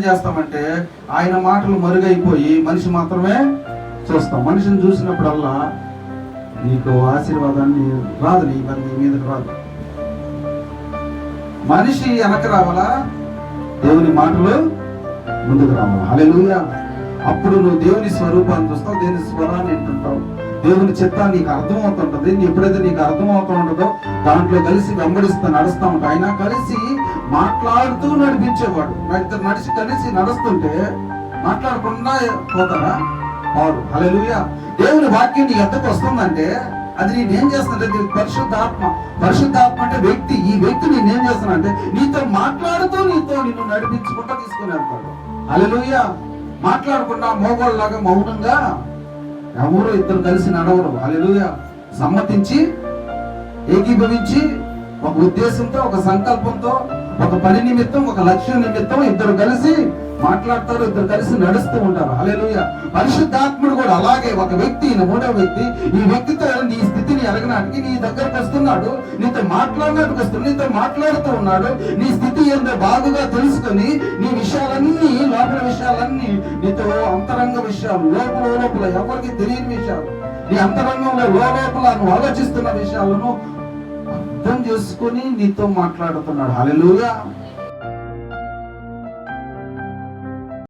చేస్తామంటే ఆయన మాటలు మరుగైపోయి మనిషి మాత్రమే చూస్తాం. మనిషిని చూసినప్పుడల్లా నీకు ఆశీర్వాదాన్ని రాదు, నీ మీదకి రాదు. మనిషి వెనక రావాలా, దేవుని మాటలు ముందుకు రావాలా. హల్లెలూయా. అప్పుడు నువ్వు దేవుని స్వరూపాన్ని చూస్తావు, దేవుని స్వరాన్ని వింటుంటావు, దేవుని చిత్తాన్ని నీకు అర్థమవుతుంటది. ఎప్పుడైతే నీకు అర్థమవుతూ ఉంటుందో దాంట్లో కలిసి వెంబడిస్తూ నడుస్తూ ఉంటావు. ఆయన కలిసి మాట్లాడుతూ నడిపించేవాడు. ఇద్దరు కలిసి నడుస్తుంటే మాట్లాడకుండా పోతారా? వాడు. హల్లెలూయా. దేవుని వాక్యం నీ ఎద్దకు వస్తుందంటే అది నేనేం చేస్తానంటే పరిశుద్ధాత్మ. పరిశుద్ధాత్మ అంటే వ్యక్తి. ఈ వ్యక్తి నేనేం చేస్తానంటే నీతో మాట్లాడుతూ నిన్ను నడిపించుకుంటూ తీసుకుని వెళ్తాడు. హల్లెలూయా. మాట్లాడకుండా మోగోళ్ళలాగా మౌనంగా ఎవరు ఇద్దరు కలిసి నడవరు. హల్లెలూయా. సమ్మతించి ఏకీభవించి ఒక ఉద్దేశంతో, ఒక సంకల్పంతో, ఒక పని నిమిత్తం, ఒక లక్ష్యం నిమిత్తం ఇద్దరు కలిసి మాట్లాడతారు, ఇద్దరు కలిసి నడుస్తూ ఉంటారు. హల్లెలూయా. పరిశుద్ధాత్ముడు కూడా అలాగే ఒక వ్యక్తి, మూడో వ్యక్తి. ఈ వ్యక్తితో నీ స్థితిని ఎరగనాటికి నీ దగ్గరకు వస్తున్నాడు, నీతో మాట్లాడినట్టుకు వస్తున్నాడు, నీతో మాట్లాడుతూ ఉన్నాడు. నీ స్థితి ఏందో బాగుగా తెలుసుకొని నీ విషయాలన్నీ, లోపల విషయాలన్నీ, నీతో అంతరంగ విషయాలు, లోపల ఎవరికి తెలియని విషయాలు, నీ అంతరంగంలో లోపల నువ్వు ఆలోచిస్తున్న విషయాలను అర్థం చేసుకొని నీతో మాట్లాడుతున్నాడు. హల్లెలూయా.